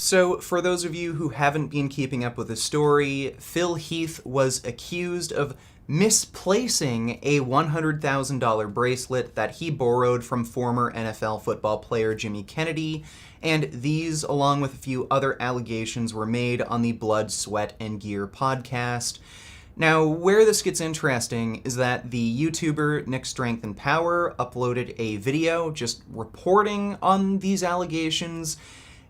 So, for those of you who haven't been keeping up with the story, Phil Heath was accused of misplacing a $100,000 bracelet that he borrowed from former NFL football player Jimmy Kennedy, and these, along with a few other allegations, were made on the Blood, Sweat, and Gear podcast. Now, where this gets interesting is that the YouTuber Nick Strength and Power uploaded a video just reporting on these allegations,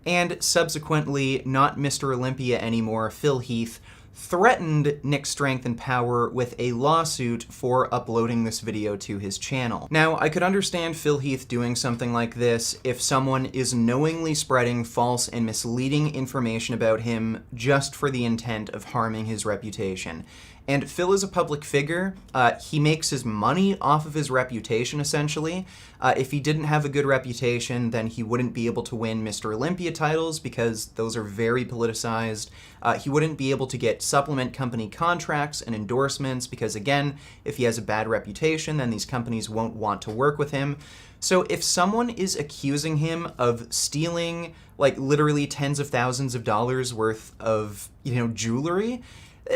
and subsequently, not Mr. Olympia anymore, Phil Heath, threatened Nick Strength and Power with a lawsuit for uploading this video to his channel. Now, I could understand Phil Heath doing something like this if someone is knowingly spreading false and misleading information about him just for the intent of harming his reputation. And Phil is a public figure. He makes his money off of his reputation, essentially. If he didn't have a good reputation, then he wouldn't be able to win Mr. Olympia titles because those are very politicized. He wouldn't be able to get supplement company contracts and endorsements because, again, if he has a bad reputation, then these companies won't want to work with him. So if someone is accusing him of stealing, like, literally tens of thousands of dollars worth of, jewelry,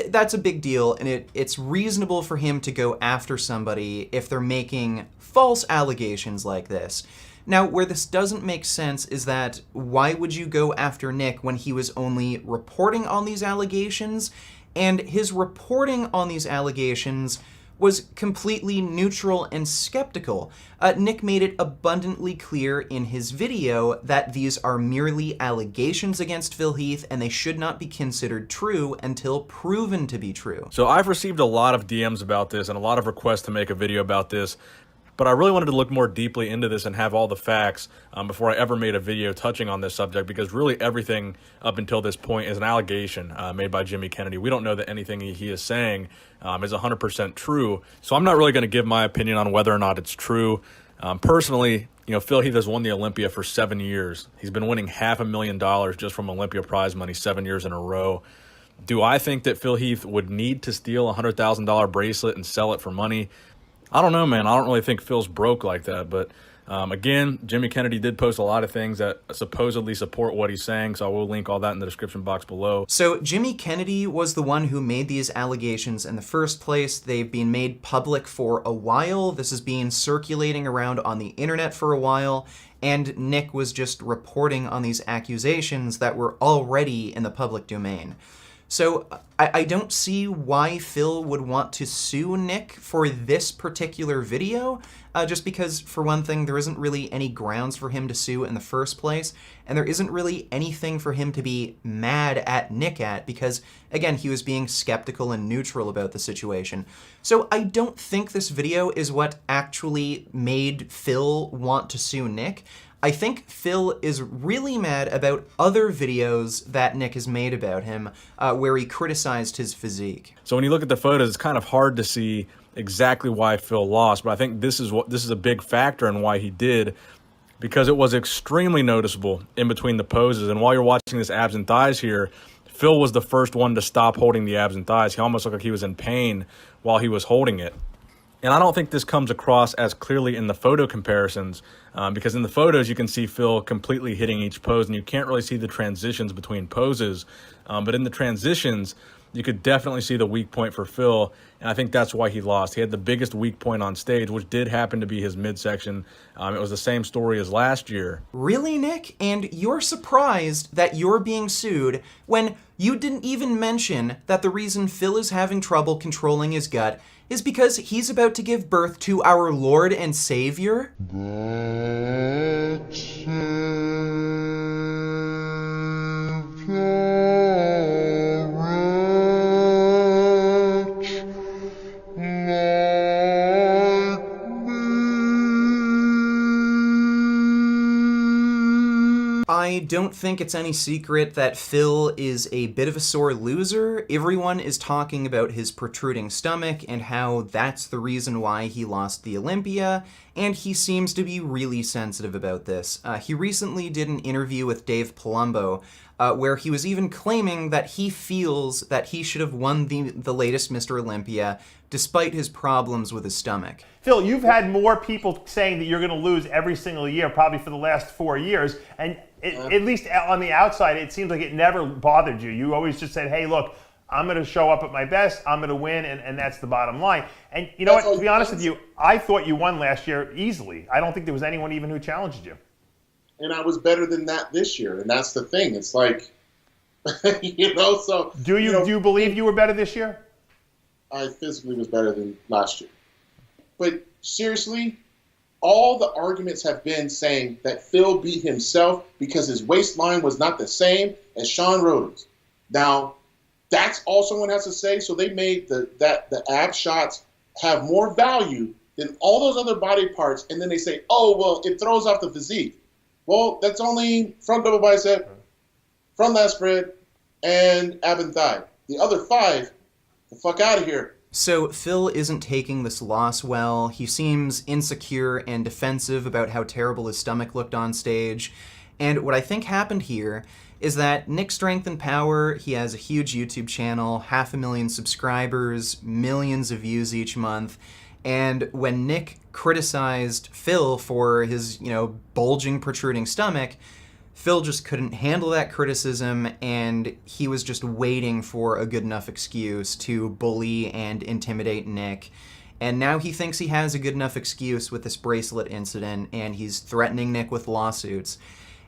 that's a big deal, and it's reasonable for him to go after somebody if they're making false allegations like this. Now, where this doesn't make sense is that why would you go after Nick when he was only reporting on these allegations? And his reporting on these allegations was completely neutral and skeptical. Nick made it abundantly clear in his video that these are merely allegations against Phil Heath and they should not be considered true until proven to be true. So I've received a lot of DMs about this and a lot of requests to make a video about this, but I really wanted to look more deeply into this and have all the facts before I ever made a video touching on this subject, because really everything up until this point is an allegation made by Jimmy Kennedy. We don't know that anything he is saying is 100% true, so I'm not really going to give my opinion on whether or not it's true. Personally, Phil Heath has won the Olympia for 7 years. He's been winning $500,000 just from Olympia prize money 7 years in a row. Do I think that Phil Heath would need to steal a $100,000 bracelet and sell it for money? I don't know, man. I don't really think Phil's broke like that. But again, Jimmy Kennedy did post a lot of things that supposedly support what he's saying, so I will link all that in the description box below. So Jimmy Kennedy was the one who made these allegations in the first place. They've been made public for a while. This has been circulating around on the internet for a while. And Nick was just reporting on these accusations that were already in the public domain. So I don't see why Phil would want to sue Nick for this particular video, just because, for one thing, there isn't really any grounds for him to sue in the first place, and there isn't really anything for him to be mad at Nick at, because, again, he was being skeptical and neutral about the situation. So I don't think this video is what actually made Phil want to sue Nick. I think Phil is really mad about other videos that Nick has made about him, where he criticized his physique. So when you look at the photos, it's kind of hard to see exactly why Phil lost, but I think this is a big factor in why he did, because it was extremely noticeable in between the poses. And while you're watching this abs and thighs here, Phil was the first one to stop holding the abs and thighs. He almost looked like he was in pain while he was holding it. And I don't think this comes across as clearly in the photo comparisons, because in the photos you can see Phil completely hitting each pose, and you can't really see the transitions between poses. But in the transitions, you could definitely see the weak point for Phil, and I think that's why he lost. He had the biggest weak point on stage, which did happen to be his midsection. It was the same story as last year. Really, Nick? And you're surprised that you're being sued when you didn't even mention that the reason Phil is having trouble controlling his gut is because he's about to give birth to our Lord and Savior? I don't think it's any secret that Phil is a bit of a sore loser. Everyone is talking about his protruding stomach and how that's the reason why he lost the Olympia, and he seems to be really sensitive about this. He recently did an interview with Dave Palumbo where he was even claiming that he feels that he should have won the latest Mr. Olympia despite his problems with his stomach. Phil, you've had more people saying that you're going to lose every single year, probably for the last 4 years, and At least on the outside, it seems like it never bothered you. You always just said, hey, look, I'm going to show up at my best, I'm going to win, and that's the bottom line. And you know what, to be honest with you, I thought you won last year easily. I don't think there was anyone even who challenged you. And I was better than that this year, and that's the thing. It's like, so... Do you believe you were better this year? I physically was better than last year. But seriously, all the arguments have been saying that Phil beat himself because his waistline was not the same as Sean Roden's. Now, that's all someone has to say. So they made the ab shots have more value than all those other body parts. And then they say, oh, well, it throws off the physique. Well, that's only front double bicep, front lat spread, and ab and thigh. The other 5, the fuck out of here. So Phil isn't taking this loss well. He seems insecure and defensive about how terrible his stomach looked on stage. And what I think happened here is that Nick Strength and Power, he has a huge YouTube channel, 500,000 subscribers, millions of views each month. And when Nick criticized Phil for his, bulging, protruding stomach, Phil just couldn't handle that criticism, and he was just waiting for a good enough excuse to bully and intimidate Nick. And now he thinks he has a good enough excuse with this bracelet incident, and he's threatening Nick with lawsuits.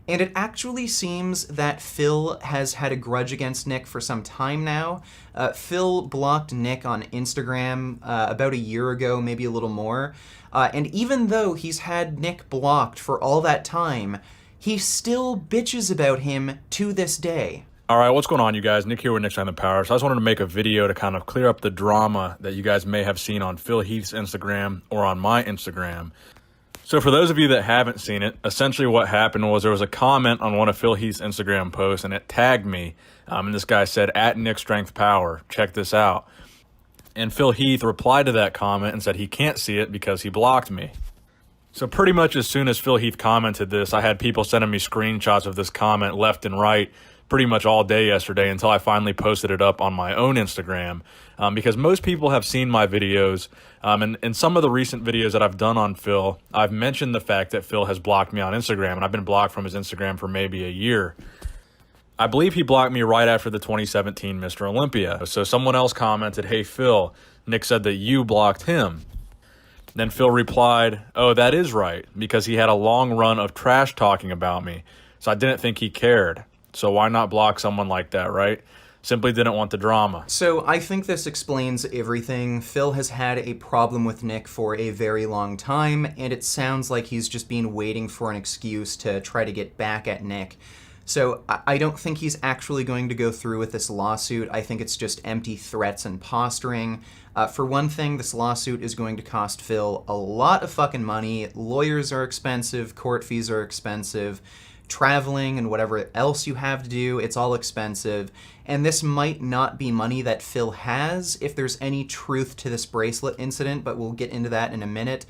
And it actually seems that Phil has had a grudge against Nick for some time now. Phil blocked Nick on Instagram about a year ago, maybe a little more. And even though he's had Nick blocked for all that time, he still bitches about him to this day. All right, what's going on, you guys? Nick here with Nick Strength and Power. So I just wanted to make a video to kind of clear up the drama that you guys may have seen on Phil Heath's Instagram or on my Instagram. So for those of you that haven't seen it, essentially what happened was there was a comment on one of Phil Heath's Instagram posts, and it tagged me. And this guy said, @Nick Strength Power, check this out. And Phil Heath replied to that comment and said he can't see it because he blocked me. So pretty much as soon as Phil Heath commented this, I had people sending me screenshots of this comment left and right pretty much all day yesterday until I finally posted it up on my own Instagram. Because most people have seen my videos, and in some of the recent videos that I've done on Phil, I've mentioned the fact that Phil has blocked me on Instagram, and I've been blocked from his Instagram for maybe a year. I believe he blocked me right after the 2017 Mr. Olympia. So someone else commented, "Hey Phil, Nick said that you blocked him." Then Phil replied, "Oh, that is right, because he had a long run of trash talking about me, so I didn't think he cared. So why not block someone like that, right? Simply didn't want the drama." So I think this explains everything. Phil has had a problem with Nick for a very long time, and it sounds like he's just been waiting for an excuse to try to get back at Nick. So I don't think he's actually going to go through with this lawsuit. I think it's just empty threats and posturing. For one thing, this lawsuit is going to cost Phil a lot of fucking money. Lawyers are expensive, court fees are expensive, traveling and whatever else you have to do, it's all expensive. And this might not be money that Phil has if there's any truth to this bracelet incident, but we'll get into that in a minute.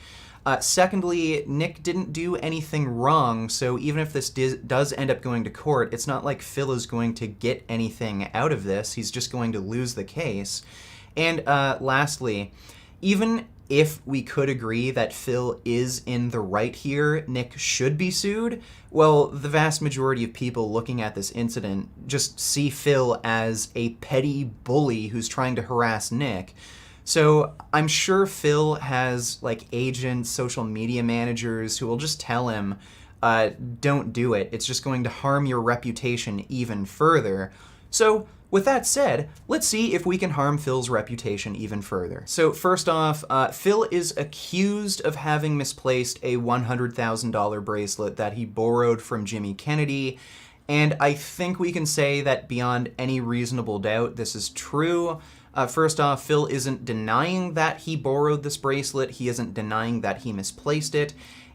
Secondly, Nick didn't do anything wrong, so even if this does end up going to court, it's not like Phil is going to get anything out of this. He's just going to lose the case. And lastly, even if we could agree that Phil is in the right here, Nick should be sued, well, the vast majority of people looking at this incident just see Phil as a petty bully who's trying to harass Nick. So I'm sure Phil has agents, social media managers who will just tell him, don't do it. It's just going to harm your reputation even further. So with that said, let's see if we can harm Phil's reputation even further. So first off, Phil is accused of having misplaced a $100,000 bracelet that he borrowed from Jimmy Kennedy. And I think we can say that beyond any reasonable doubt, this is true. First off, Phil isn't denying that he borrowed this bracelet. He isn't denying that he misplaced it.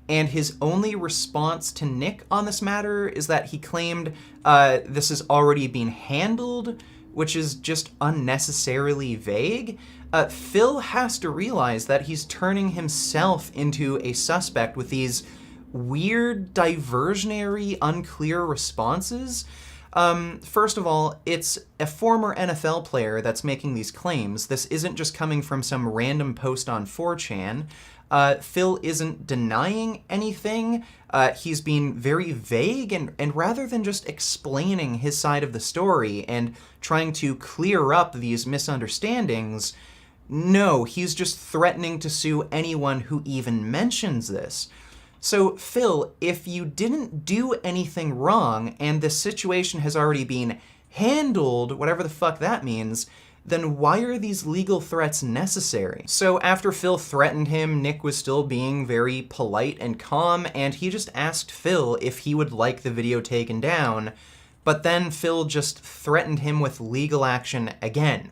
And his only response to Nick on this matter is that he claimed this has already been handled, which is just unnecessarily vague. Phil has to realize that he's turning himself into a suspect with these weird, diversionary, unclear responses. First of all, it's a former NFL player that's making these claims. This isn't just coming from some random post on 4chan. Phil isn't denying anything. He's being very vague, and rather than just explaining his side of the story and trying to clear up these misunderstandings, no, he's just threatening to sue anyone who even mentions this. So, Phil, if you didn't do anything wrong and the situation has already been handled, whatever the fuck that means, then why are these legal threats necessary? So after Phil threatened him, Nick was still being very polite and calm, and he just asked Phil if he would like the video taken down, but then Phil just threatened him with legal action again.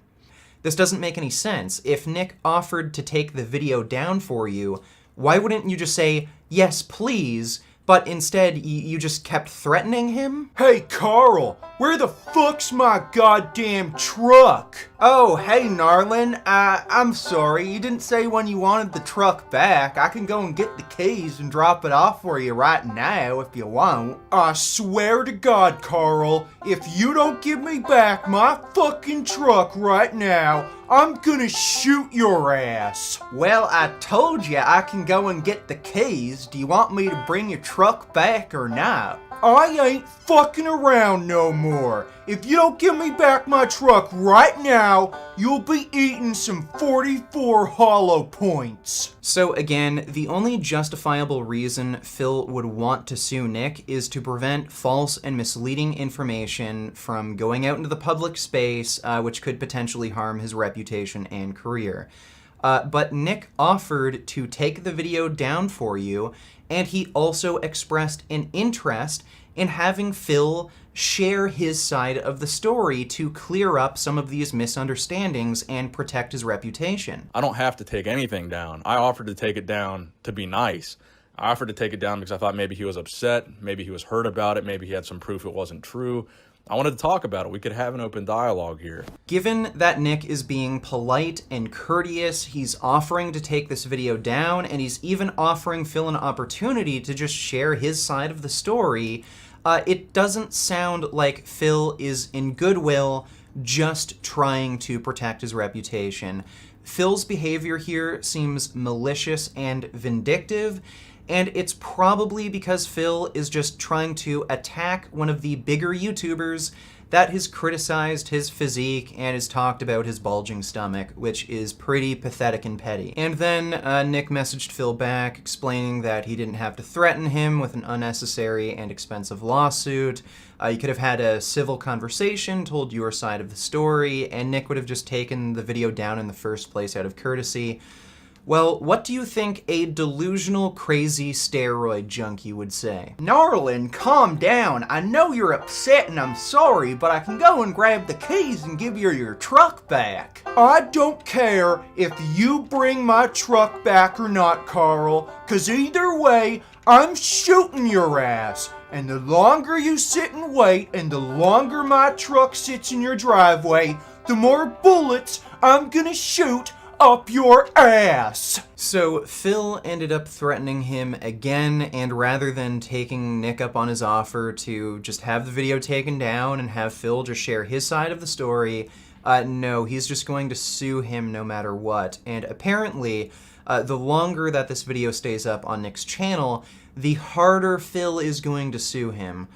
This doesn't make any sense. If Nick offered to take the video down for you, why wouldn't you just say, yes, please, but instead you just kept threatening him? Hey, Carl, where the fuck's my goddamn truck? Oh, hey, Narlin. I'm sorry. You didn't say when you wanted the truck back. I can go and get the keys and drop it off for you right now if you want. I swear to God, Carl, if you don't give me back my fucking truck right now, I'm gonna shoot your ass. Well, I told you I can go and get the keys. Do you want me to bring your truck back or not? I ain't fucking around no more. If you don't give me back my truck right now, you'll be eating some 44 hollow points. So again, the only justifiable reason Phil would want to sue Nick is to prevent false and misleading information from going out into the public space, which could potentially harm his reputation and career. But Nick offered to take the video down for you, and he also expressed an interest in having Phil share his side of the story to clear up some of these misunderstandings and protect his reputation. I don't have to take anything down. I offered to take it down to be nice. I offered to take it down because I thought maybe he was upset, maybe he was hurt about it, maybe he had some proof it wasn't true. I wanted to talk about it. We could have an open dialogue here. Given that Nick is being polite and courteous, he's offering to take this video down, and he's even offering Phil an opportunity to just share his side of the story. It doesn't sound like Phil is in goodwill, just trying to protect his reputation. Phil's behavior here seems malicious and vindictive, and it's probably because Phil is just trying to attack one of the bigger YouTubers that has criticized his physique and has talked about his bulging stomach, which is pretty pathetic and petty. And then Nick messaged Phil back, explaining that he didn't have to threaten him with an unnecessary and expensive lawsuit. You could have had a civil conversation, told your side of the story, and Nick would have just taken the video down in the first place out of courtesy. Well, what do you think a delusional, crazy steroid junkie would say? Narlin, calm down. I know you're upset and I'm sorry, but I can go and grab the keys and give you your truck back. I don't care if you bring my truck back or not, Carl, 'cause either way, I'm shooting your ass. And the longer you sit and wait and the longer my truck sits in your driveway, the more bullets I'm gonna shoot up your ass. So Phil ended up threatening him again, and rather than taking Nick up on his offer to just have the video taken down and have Phil just share his side of the story, no, he's just going to sue him no matter what. And apparently, the longer that this video stays up on Nick's channel, the harder Phil is going to sue him.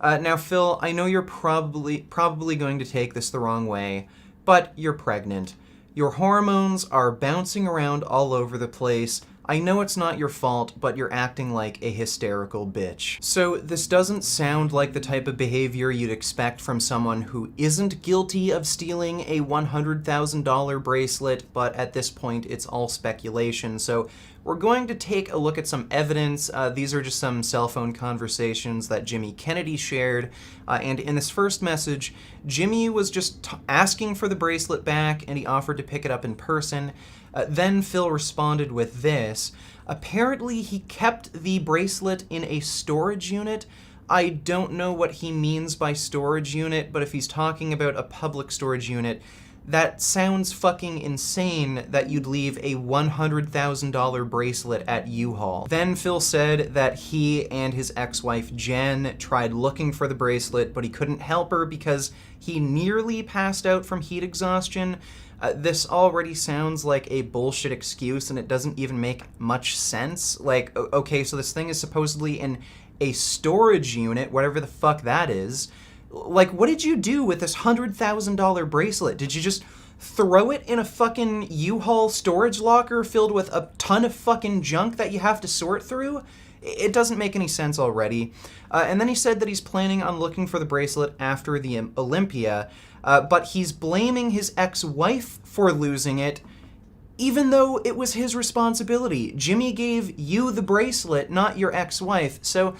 Now, Phil, I know you're probably going to take this the wrong way, but you're pregnant. Your hormones are bouncing around all over the place. I know it's not your fault, but you're acting like a hysterical bitch. So this doesn't sound like the type of behavior you'd expect from someone who isn't guilty of stealing a $100,000 bracelet, but at this point it's all speculation. So we're going to take a look at some evidence. These are just some cell phone conversations that Jimmy Kennedy shared. And in this first message, Jimmy was just asking for the bracelet back, and he offered to pick it up in person. Then Phil responded with this. Apparently he kept the bracelet in a storage unit. I don't know what he means by storage unit, but if he's talking about a public storage unit, That sounds fucking insane that you'd leave a $100,000 bracelet at U-Haul. Then Phil said that he and his ex-wife Jen tried looking for the bracelet, but he couldn't help her because he nearly passed out from heat exhaustion. This already sounds like a bullshit excuse, and it doesn't even make much sense. Like, okay, so this thing is supposedly in a storage unit, whatever the fuck that is. Like, what did you do with this $100,000 bracelet? Did you just throw it in a fucking U-Haul storage locker filled with a ton of fucking junk that you have to sort through? It doesn't make any sense already. And then he said that he's planning on looking for the bracelet after the Olympia, but he's blaming his ex-wife for losing it, even though it was his responsibility. Jimmy gave you the bracelet, not your ex-wife. So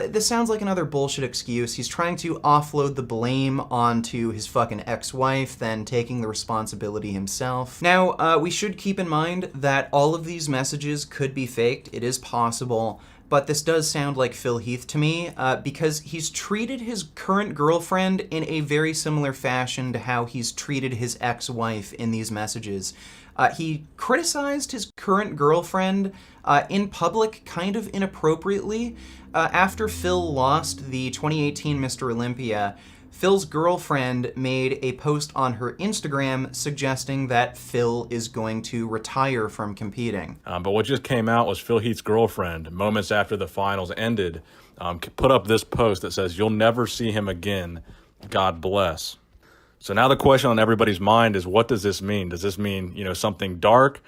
this sounds like another bullshit excuse. He's trying to offload the blame onto his fucking ex-wife, then taking the responsibility himself. Now, we should keep in mind that all of these messages could be faked. It is possible. But this does sound like Phil Heath to me, because he's treated his current girlfriend in a very similar fashion to how he's treated his ex-wife in these messages. He criticized his current girlfriend in public kind of inappropriately. After Phil lost the 2018 Mr. Olympia, Phil's girlfriend made a post on her Instagram suggesting that Phil is going to retire from competing. But what just came out was Phil Heath's girlfriend, moments after the finals ended, put up this post that says, "You'll never see him again. God bless." So now the question on everybody's mind is, what does this mean? Does this mean, something dark?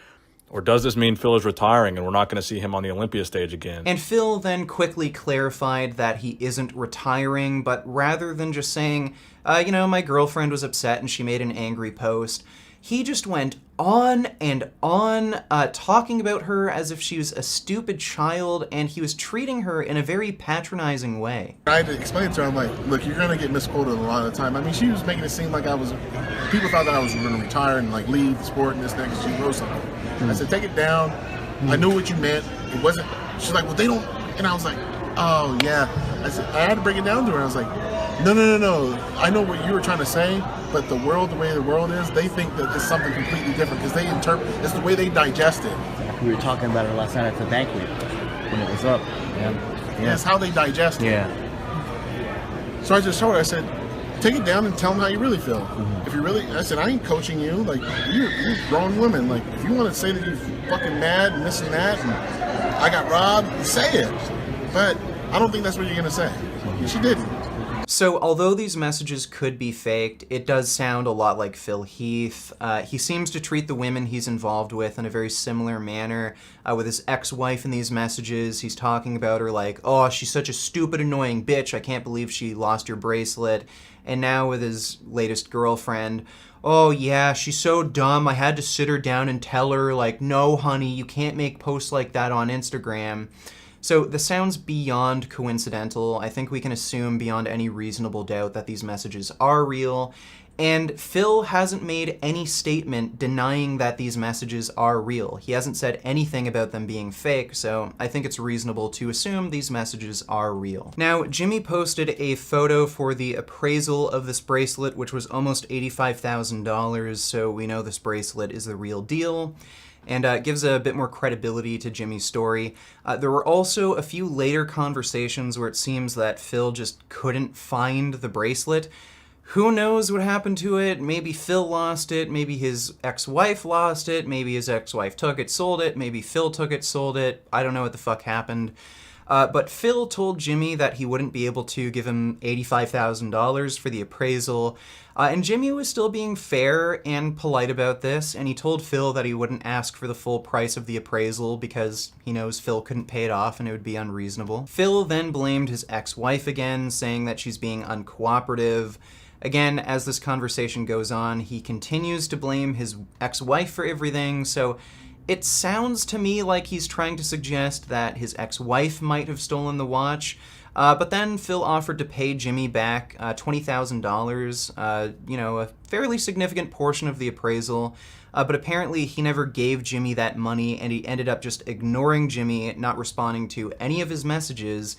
Or does this mean Phil is retiring and we're not going to see him on the Olympia stage again? And Phil then quickly clarified that he isn't retiring, but rather than just saying, my girlfriend was upset and she made an angry post, he just went on and on, talking about her as if she was a stupid child, and he was treating her in a very patronizing way. I had to explain to her, I'm like, look, you're going to get misquoted a lot of the time. I mean, she was making it seem like people thought that I was going to retire and leave the sport and this, that, because she wrote something. I said, take it down. I knew what you meant. It wasn't, she's like, well, they don't, and I was like, oh, yeah. I said, I had to break it down to her. I was like, no. I know what you were trying to say, but the way the world is, they think that it's something completely different because they interpret, it's the way they digest it. We were talking about it last night at the banquet when it was up. Yeah. It's how they digest it. Yeah. So I just told her, I said, take it down and tell them how you really feel. Mm-hmm. If you really, I said, I ain't coaching you. Like, you're grown women. Like, if you want to say that you're fucking mad and this and that, and I got robbed, say it. But I don't think that's what you're going to say. And she didn't. So, although these messages could be faked, it does sound a lot like Phil Heath. He seems to treat the women he's involved with in a very similar manner. With his ex-wife in these messages, he's talking about her like, oh, she's such a stupid, annoying bitch, I can't believe she lost your bracelet. And now with his latest girlfriend, oh yeah, she's so dumb, I had to sit her down and tell her, like, no honey, you can't make posts like that on Instagram. So this sounds beyond coincidental. I think we can assume beyond any reasonable doubt that these messages are real. And Phil hasn't made any statement denying that these messages are real. He hasn't said anything about them being fake, so I think it's reasonable to assume these messages are real. Now, Jimmy posted a photo for the appraisal of this bracelet, which was almost $85,000, so we know this bracelet is the real deal. And gives a bit more credibility to Jimmy's story. There were also a few later conversations where it seems that Phil just couldn't find the bracelet. Who knows what happened to it? Maybe Phil lost it, maybe his ex-wife lost it, maybe his ex-wife took it, sold it, maybe Phil took it, sold it. I don't know what the fuck happened. But Phil told Jimmy that he wouldn't be able to give him $85,000 for the appraisal, and Jimmy was still being fair and polite about this, and he told Phil that he wouldn't ask for the full price of the appraisal because he knows Phil couldn't pay it off and it would be unreasonable. Phil then blamed his ex-wife again, saying that she's being uncooperative. Again, as this conversation goes on, he continues to blame his ex-wife for everything, so it sounds to me like he's trying to suggest that his ex-wife might have stolen the watch, but then Phil offered to pay Jimmy back $20,000, a fairly significant portion of the appraisal, but apparently he never gave Jimmy that money, and he ended up just ignoring Jimmy, not responding to any of his messages.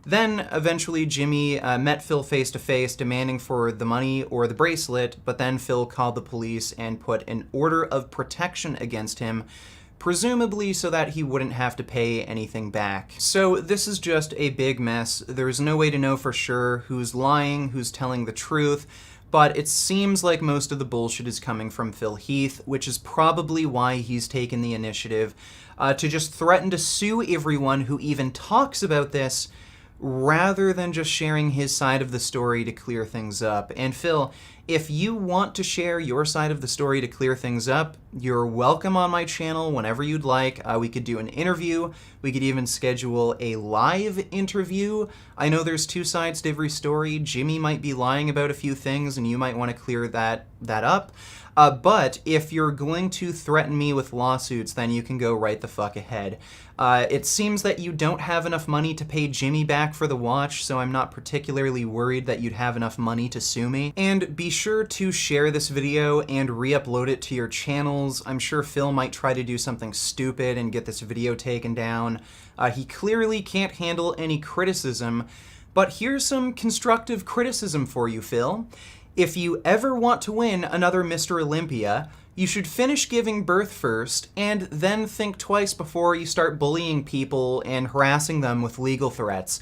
Then, eventually, Jimmy met Phil face to face, demanding for the money or the bracelet, but then Phil called the police and put an order of protection against him, presumably so that he wouldn't have to pay anything back. So this is just a big mess. There's no way to know for sure who's lying, who's telling the truth, but it seems like most of the bullshit is coming from Phil Heath, which is probably why he's taken the initiative to just threaten to sue everyone who even talks about this, rather than just sharing his side of the story to clear things up. And Phil, if you want to share your side of the story to clear things up, you're welcome on my channel whenever you'd like. We could do an interview. We could even schedule a live interview. I know there's two sides to every story. Jimmy might be lying about a few things, and you might want to clear that up. But if you're going to threaten me with lawsuits, then you can go right the fuck ahead. It seems that you don't have enough money to pay Jimmy back for the watch, so I'm not particularly worried that you'd have enough money to sue me. And be sure to share this video and re-upload it to your channels. I'm sure Phil might try to do something stupid and get this video taken down. He clearly can't handle any criticism, but here's some constructive criticism for you, Phil. If you ever want to win another Mr. Olympia, you should finish giving birth first, and then think twice before you start bullying people and harassing them with legal threats.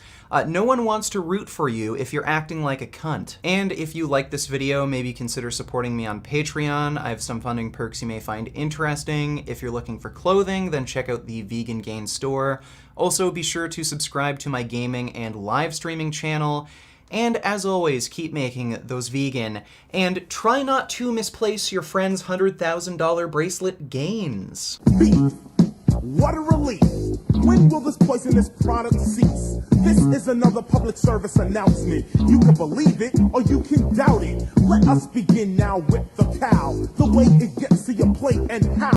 No one wants to root for you if you're acting like a cunt. And if you like this video, maybe consider supporting me on Patreon. I have some funding perks you may find interesting. If you're looking for clothing, then check out the Vegan Gain store. Also, be sure to subscribe to my gaming and live streaming channel. And as always, keep making those vegan, and try not to misplace your friend's $100,000 bracelet gains. Beef. What a relief. When will this poisonous product cease? This is another public service announcement. You can believe it or you can doubt it. Let us begin now with the cow. The way it gets to your plate and how.